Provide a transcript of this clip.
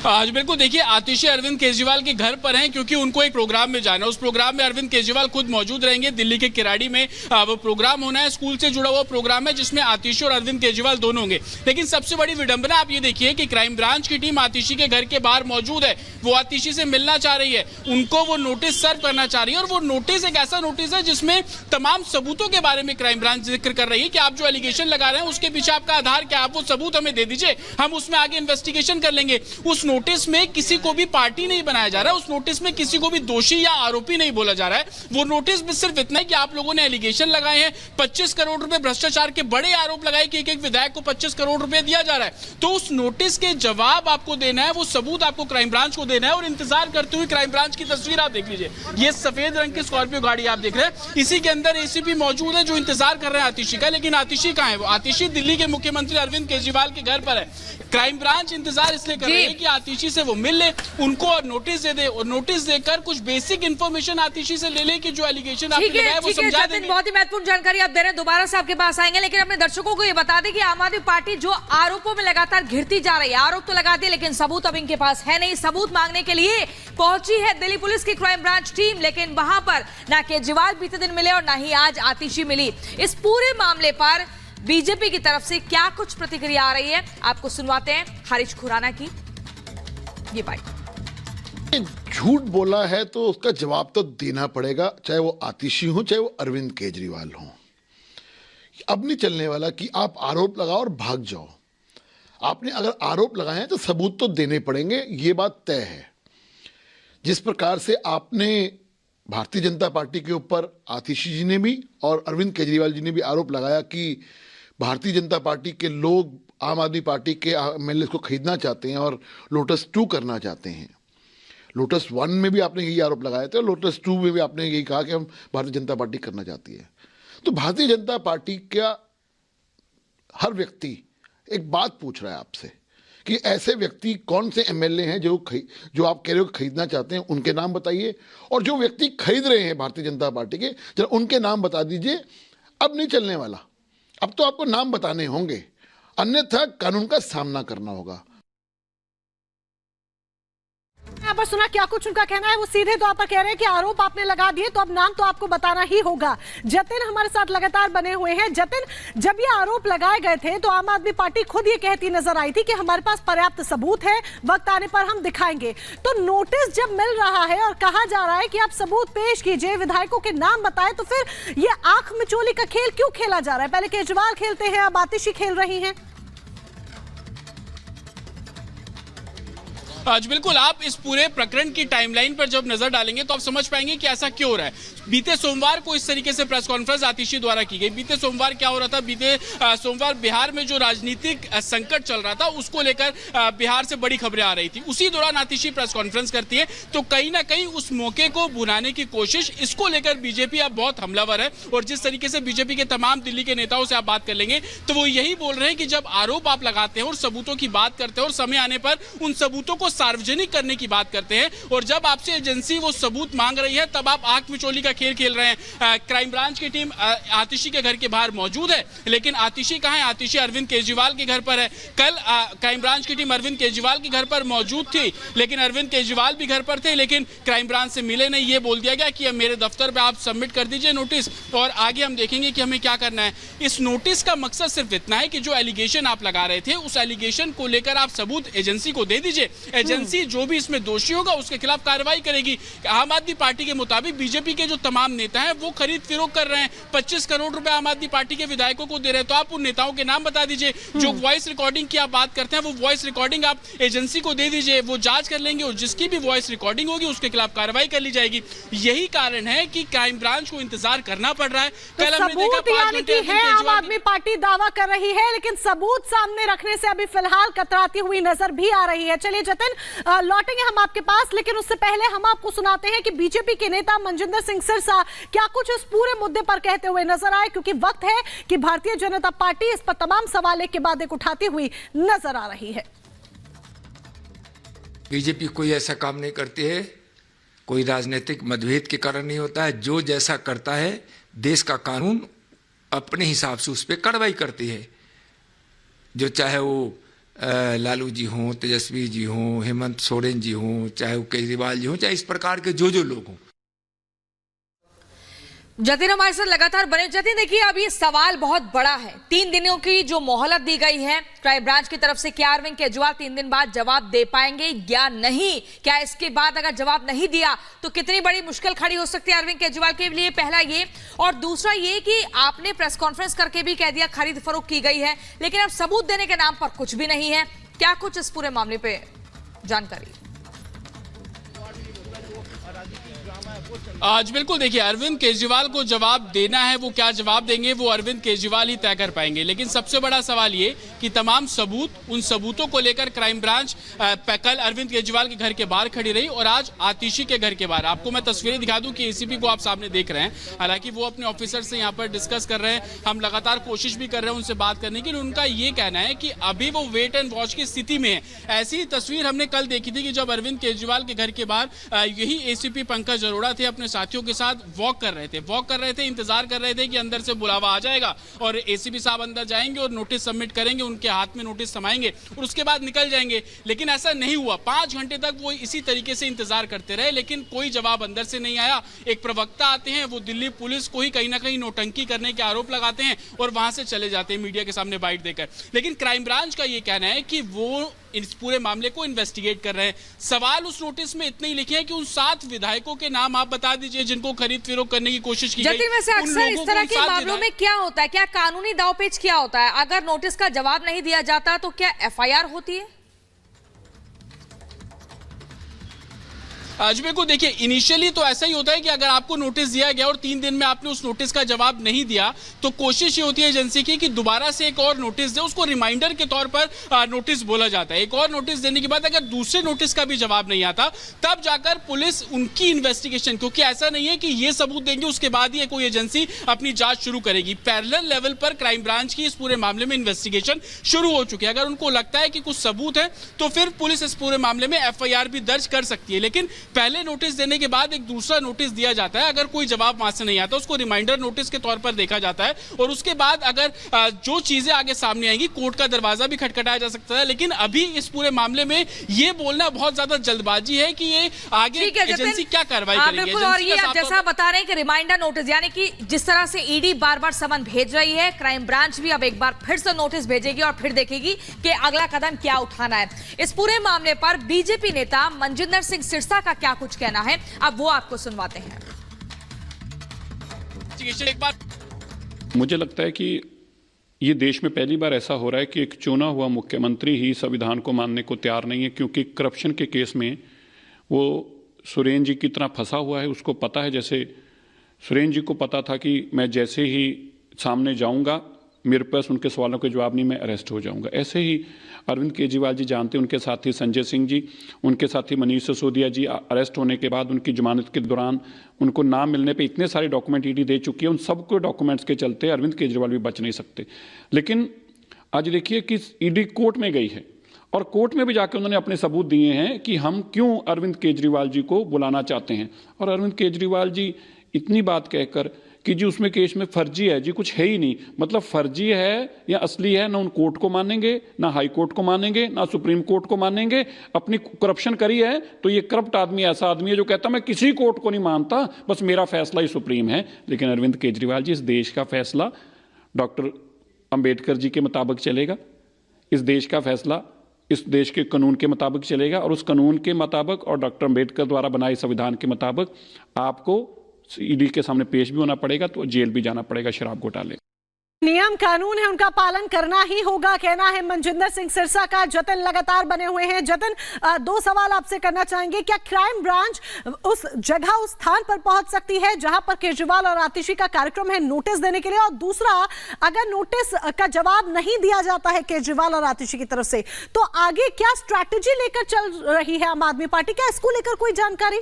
आज बिल्कुल देखिए, आतिशी अरविंद केजरीवाल के घर पर हैं क्योंकि उनको एक प्रोग्राम में जाना है। उस प्रोग्राम में अरविंद केजरीवाल खुद मौजूद रहेंगे। दिल्ली के किराड़ी में वो प्रोग्राम होना है। स्कूल से जुड़ा हुआ प्रोग्राम है जिसमें आतिशी और अरविंद केजरीवाल दोनों होंगे। लेकिन सबसे बड़ी विडंबना आप ये देखिए कि क्राइम ब्रांच की टीम आतिशी के घर के बाहर मौजूद है। वो आतिशी से मिलना चाह रही है, उनको वो नोटिस सर्व करना चाह रही है। और वो नोटिस एक ऐसा नोटिस है जिसमें तमाम सबूतों के बारे में क्राइम ब्रांच जिक्र कर रही है कि आप जो एलिगेशन लगा रहे हैं उसके पीछे आपका आधार क्या, आप वो सबूत हमें दे दीजिए, हम उसमें आगे इन्वेस्टिगेशन कर लेंगे। उस नोटिस में किसी को भी पार्टी नहीं बनाया जा रहा है। उस नोटिस में किसी को भी दोषी या आरोपी नहीं बोला जा रहा है। वो नोटिस में सिर्फ इतना है कि आप लोगों ने एलिगेशन लगाए हैं, 25 करोड़ रुपए भ्रष्टाचार के बड़े आरोप लगाए कि एक विधायक को 25 करोड़ रुपए दिया जा रहा है। तो उस नोटिस के जवाब आपको देना है, वो सबूत आपको क्राइम ब्रांच को देना है। और इंतजार करते हुए क्राइम ब्रांच की तस्वीर आप देख लीजिए। ये सफेद रंग की स्कॉर्पियो गाड़ी आप देख रहे हैं, इसी के अंदर एसीपी मौजूद है जो इंतजार कर रहे हैं आतिशी का। लेकिन आतिशी कहां है? वो आतिशी दिल्ली के मुख्यमंत्री अरविंद केजरीवाल के घर पर है। क्राइम ब्रांच इंतजार इसलिए कर रही है कि आतिशी से वो मिल ले, उनको और नोटिस दे दे, और नोटिस देकर कुछ बेसिक इन्फॉर्मेशन आतिशी से ले ले कि जो एलिगेशन आपने लगाया वो समझा देंगे। बहुत ही महत्वपूर्ण जानकारी आप दे रहे हैं, दोबारा से आपके पास आएंगे। लेकिन अपने दर्शकों को ये बता दें कि आम आदमी पार्टी जो आरोपों में लगातार घिरती जा रही है, आरोप तो लगा दिए लेकिन सबूत अब इनके पास है नहीं। सबूत मांगने के लिए पहुंची है दिल्ली पुलिस की क्राइम ब्रांच टीम, लेकिन वहां पर ना केजरीवाल बीते दिन मिले और ना ही आज आतिशी मिली। इस पूरे मामले पर बीजेपी की तरफ से क्या कुछ प्रतिक्रिया आ रही है, आपको सुनवाते हैं हरीश खुराना की ये बात। झूठ बोला है तो उसका जवाब तो देना पड़ेगा, चाहे वो आतिशी हो चाहे वो अरविंद केजरीवाल हो। अब नहीं चलने वाला कि आप आरोप लगाओ और भाग जाओ। आपने अगर आरोप लगाए हैं तो सबूत तो देने पड़ेंगे, ये बात तय है। जिस प्रकार से आपने भारतीय जनता पार्टी के ऊपर आतिशी जी ने भी और अरविंद केजरीवाल जी ने भी आरोप लगाया कि भारतीय जनता पार्टी के लोग आम आदमी पार्टी के एमएलए को खरीदना चाहते हैं और लोटस 2 करना चाहते हैं। लोटस 1 में भी आपने यही आरोप लगाए थे, लोटस 2 में भी आपने यही कहा कि हम भारतीय जनता पार्टी करना चाहती है। तो भारतीय जनता पार्टी का हर व्यक्ति एक बात पूछ रहा है आपसे कि ऐसे व्यक्ति कौन से एमएलए हैं जो आप कह रहे हो खरीदना चाहते हैं, उनके नाम बताइए। और जो व्यक्ति खरीद रहे हैं भारतीय जनता पार्टी के, जरा उनके नाम बता दीजिए। अब नहीं चलने वाला, अब तो आपको नाम बताने होंगे, अन्यथा कानून का सामना करना होगा। यहाँ पर सुना क्या कुछ उनका कहना है। वो सीधे तौर पर कह रहे हैं कि आरोप आपने लगा दिए तो अब नाम तो आपको बताना ही होगा। जतिन हमारे साथ लगातार बने हुए हैं। जतिन, जब ये आरोप लगाए गए थे तो आम आदमी पार्टी खुद ये कहती नजर आई थी कि हमारे पास पर्याप्त सबूत है, वक्त आने पर हम दिखाएंगे। तो नोटिस जब मिल रहा है और कहा जा रहा है कि आप सबूत पेश कीजिए, विधायकों के नाम बताए, तो फिर ये आंख मिचोली का खेल क्यों खेला जा रहा है? पहले केजरीवाल खेलते हैं, अब आतिशी खेल रही हैं। आज बिल्कुल आप इस पूरे प्रकरण की टाइमलाइन पर जब नजर डालेंगे तो आप समझ पाएंगे कि ऐसा क्यों हो रहा है। बीते सोमवार को इस तरीके से प्रेस कॉन्फ्रेंस आतिशी द्वारा की गई। बीते सोमवार क्या हो रहा था? बीते सोमवार बिहार में जो राजनीतिक संकट चल रहा था उसको लेकर बिहार से बड़ी खबरें आ रही थी। उसी दौरान आतिशी प्रेस कॉन्फ्रेंस करती है, तो कहीं ना कहीं उस मौके को भुनाने की कोशिश, इसको लेकर बीजेपी अब बहुत हमलावर है। और जिस तरीके से बीजेपी के तमाम दिल्ली के नेताओं से आप बात कर लेंगे तो वो यही बोल रहे हैं कि जब आरोप आप लगाते हैं और सबूतों की बात करते हैं और समय आने पर उन सबूतों को सार्वजनिक करने की बात करते हैं, और जब आपसे एजेंसी वो सबूत मांग रही है तब आप आंख मिचोली का खेल खेल रहे हैं। क्राइम ब्रांच की टीम आतिशी के घर के बाहर मौजूद है, लेकिन आतिशी कहां है? आतिशी अरविंद केजरीवाल के घर पर है। कल क्राइम ब्रांच की टीम अरविंद केजरीवाल के घर पर मौजूद थी, लेकिन अरविंद केजरीवाल भी घर पर थे, लेकिन क्राइम ब्रांच से मिले नहीं। ये बोल दिया गया कि मेरे दफ्तर पे आप सबमिट कर दीजिए नोटिस और आगे हम देखेंगे कि हमें क्या करना है। इस नोटिस का मकसद सिर्फ इतना है कि जो एलिगेशन आप लगा रहे थे उस एलिगेशन को लेकर आप सबूत एजेंसी को दे दीजिए। एजेंसी जो भी इसमें दोषी होगा उसके खिलाफ कार्रवाई करेगी। आम आदमी पार्टी के मुताबिक बीजेपी के जो तमाम नेता हैं वो खरीद फिरोख कर रहे हैं, 25 करोड़ रुपए आम आदमी पार्टी के विधायकों को दे रहे हैं। तो आप उन नेताओं के नाम बता दीजिए। जो वॉइस रिकॉर्डिंग की आप बात करते हैं वो वॉइस रिकॉर्डिंग आप एजेंसी को दे दीजिए, वो जांच कर लेंगे और जिसकी भी वॉइस रिकॉर्डिंग होगी उसके खिलाफ कार्रवाई कर ली जाएगी। यही कारण है कि क्राइम ब्रांच को इंतजार करना पड़ रहा है। कल हमने देखा 5 घंटे आम आदमी पार्टी दावा कर रही है, लेकिन सबूत सामने रखने से अभी फिलहाल कतराती हुई नजर भी आ रही है। चलिए जतिन, लौटेंगे हम आपके पास, लेकिन उससे पहले हम आपको सुनाते हैं कि बीजेपी के नेता मनजिंदर सिंह सिरसा क्या कुछ इस पूरे मुद्दे पर कहते हुए नजर आए, क्योंकि वक्त है कि भारतीय जनता पार्टी इस पर तमाम सवाल एक के बाद एक उठाती हुई नजर आ रही है। बीजेपी कोई ऐसा काम नहीं करती है, कोई राजनीतिक मतभेद के कारण नहीं होता है। जो जैसा करता है देश का कानून अपने हिसाब से उस पर कार्रवाई करती है। जो चाहे वो लालू जी हों, तेजस्वी जी हों, हेमंत सोरेन जी हों, चाहे वो केजरीवाल जी हों, चाहे इस प्रकार के जो लोग हों। जतिन हमारे साथ लगातार बने। जतिन देखिए, अब ये सवाल बहुत बड़ा है। 3 दिनों की जो मोहलत दी गई है क्राइम ब्रांच की तरफ से, क्या अरविंद केजरीवाल 3 दिन बाद जवाब दे पाएंगे या नहीं? क्या इसके बाद अगर जवाब नहीं दिया तो कितनी बड़ी मुश्किल खड़ी हो सकती है अरविंद केजरीवाल के लिए? पहला ये, और दूसरा ये कि आपने प्रेस कॉन्फ्रेंस करके भी कह दिया खरीद फरोख्त की गई है, लेकिन अब सबूत देने के नाम पर कुछ भी नहीं है। क्या कुछ इस पूरे मामले पे जानकारी? आज बिल्कुल देखिए, अरविंद केजरीवाल को जवाब देना है, वो क्या जवाब देंगे वो अरविंद केजरीवाल ही तय कर पाएंगे। लेकिन सबसे बड़ा सवाल ये कि तमाम सबूत, उन सबूतों को लेकर क्राइम ब्रांच कल अरविंद केजरीवाल के घर के बाहर खड़ी रही और आज आतिशी के घर के बाहर। आपको मैं तस्वीरें दिखा दूं कि एसीपी को आप सामने देख रहे हैं, हालांकि वो अपने ऑफिसर से यहाँ पर डिस्कस कर रहे हैं। हम लगातार कोशिश भी कर रहे हैं उनसे बात करने की। उनका ये कहना है कि अभी वो वेट एंड वॉच की स्थिति में है। ऐसी तस्वीर हमने कल देखी थी कि जब अरविंद केजरीवाल के घर के बाहर यही एसीपी पंकज अरोड़ा थे, अपने साथियों के साथ वॉक कर रहे थे, इंतजार कर रहे थे कि अंदर से बुलावा आ जाएगा और एसीपी साहब अंदर जाएंगे और नोटिस सबमिट करेंगे, उनके हाथ में नोटिस थमाएंगे और उसके बाद निकल जाएंगे। लेकिन ऐसा नहीं हुआ। 5 घंटे तक वो इसी तरीके से इंतजार करते रहे, लेकिन कोई जवाब अंदर से नहीं आया। एक प्रवक्ता आते हैं, वो दिल्ली पुलिस को ही कहीं ना कहीं नौटंकी करने के आरोप लगाते हैं और वहां से चले जाते हैं मीडिया के सामने बाइट देकर। लेकिन क्राइम ब्रांच का ये कहना है कि वो इस पूरे मामले को इन्वेस्टिगेट कर रहे हैं। सवाल उस नोटिस में इतने ही लिखे हैं कि उन 7 विधायकों के नाम आप बता दीजिए जिनको खरीद फिरोख्त करने की कोशिश की गई। जतिन, वैसे अक्सर इस तरह के मामलों में क्या होता है, क्या कानूनी दांवपेच क्या होता है? अगर नोटिस का जवाब नहीं दिया जाता तो क्या एफआईआर होती है? जी बिल्कुल, देखिए इनिशियली तो ऐसा ही होता है कि अगर आपको नोटिस दिया गया और 3 दिन में आपने उस नोटिस का जवाब नहीं दिया तो कोशिश ये होती है एजेंसी की कि दोबारा से एक और नोटिस दे। उसको रिमाइंडर के तौर पर नोटिस बोला जाता है। एक और नोटिस देने के बाद अगर दूसरे नोटिस का भी जवाब नहीं आता तब जाकर पुलिस उनकी इन्वेस्टिगेशन, क्योंकि ऐसा नहीं है कि ये सबूत देंगे उसके बाद ही कोई एजेंसी अपनी जांच शुरू करेगी। पैरेलल लेवल पर क्राइम ब्रांच की इस पूरे मामले में इन्वेस्टिगेशन शुरू हो चुकी है। अगर उनको लगता है कि कुछ सबूत है तो फिर पुलिस इस पूरे मामले में एफआईआर भी दर्ज कर सकती है। लेकिन पहले नोटिस देने के बाद एक दूसरा नोटिस दिया जाता है। अगर कोई जवाब वहां से नहीं आता उसको रिमाइंडर नोटिस के तौर पर देखा जाता है और उसके बाद अगर जो चीजें आगे सामने आएंगी कोर्ट का दरवाजा भी खटखटाया जा सकता है। लेकिन अभी इस पूरे मामले में ये बोलना बहुत ज्यादा जल्दबाजी है कि ये आगे एजेंसी क्या कार्रवाई करेगी। और ये आप जैसा बता रहे हैं कि रिमाइंडर नोटिस, यानी कि जिस तरह से ईडी बार बार समन भेज रही है, क्राइम ब्रांच भी अब एक बार फिर से नोटिस भेजेगी और फिर देखेगी कि अगला कदम क्या उठाना है। इस पूरे मामले पर बीजेपी नेता मनजिंदर सिंह सिरसा का क्या कुछ कहना है, अब वो आपको सुनवाते हैं। एक बार मुझे लगता है कि ये देश में पहली बार ऐसा हो रहा है कि एक चुना हुआ मुख्यमंत्री ही संविधान को मानने को तैयार नहीं है, क्योंकि करप्शन के केस में वो सुरेन जी की तरह फंसा हुआ है। उसको पता है, जैसे सुरेन जी को पता था कि मैं जैसे ही सामने जाऊंगा मेरे पास उनके सवालों के जवाब नहीं, मैं अरेस्ट हो जाऊंगा। ऐसे ही अरविंद केजरीवाल जी जानते हैं, उनके साथी संजय सिंह जी, उनके साथी मनीष सिसोदिया जी अरेस्ट होने के बाद उनकी जमानत के दौरान उनको नाम मिलने पे इतने सारे डॉक्यूमेंट ईडी दे चुकी है। उन सबको डॉक्यूमेंट्स के चलते अरविंद केजरीवाल भी बच नहीं सकते। लेकिन आज देखिए कि ईडी कोर्ट में गई है और कोर्ट में भी जाकर उन्होंने अपने सबूत दिए हैं कि हम क्यों अरविंद केजरीवाल जी को बुलाना चाहते हैं। और अरविंद केजरीवाल जी इतनी बात कहकर कि जी उसमें केस में फर्जी है, जी कुछ है ही नहीं, मतलब फर्जी है या असली है, ना उन कोर्ट को मानेंगे, ना हाई कोर्ट को मानेंगे, ना सुप्रीम कोर्ट को मानेंगे। अपनी करप्शन करी है तो ये करप्ट आदमी ऐसा आदमी है जो कहता मैं किसी कोर्ट को नहीं मानता, बस मेरा फैसला ही सुप्रीम है। लेकिन अरविंद केजरीवाल जी, इस देश का फैसला डॉक्टर अंबेडकर जी के मुताबिक चलेगा, इस देश का फैसला इस देश के कानून के मुताबिक चलेगा और उस कानून के मुताबिक और डॉक्टर अंबेडकर द्वारा बनाए संविधान के मुताबिक आपको ईडी के सामने पेश भी होना पड़ेगा, तो जेल भी जाना पड़ेगा शराब घोटाले। नियम कानून है, उनका पालन करना ही होगा, कहना है मनजिंदर सिंह सिरसा का। जतिन लगातार बने हुए हैं। जतिन, 2 सवाल आपसे करना चाहेंगे। क्या क्राइम ब्रांच उस जगह, उस स्थान पर पहुंच सकती है जहां पर केजरीवाल और आतिशी का कार्यक्रम है नोटिस देने के लिए? और दूसरा, अगर नोटिस का जवाब नहीं दिया जाता है केजरीवाल और आतिशी की तरफ से, तो आगे क्या स्ट्रैटेजी लेकर चल रही है आम आदमी पार्टी? क्या इसको लेकर कोई जानकारी?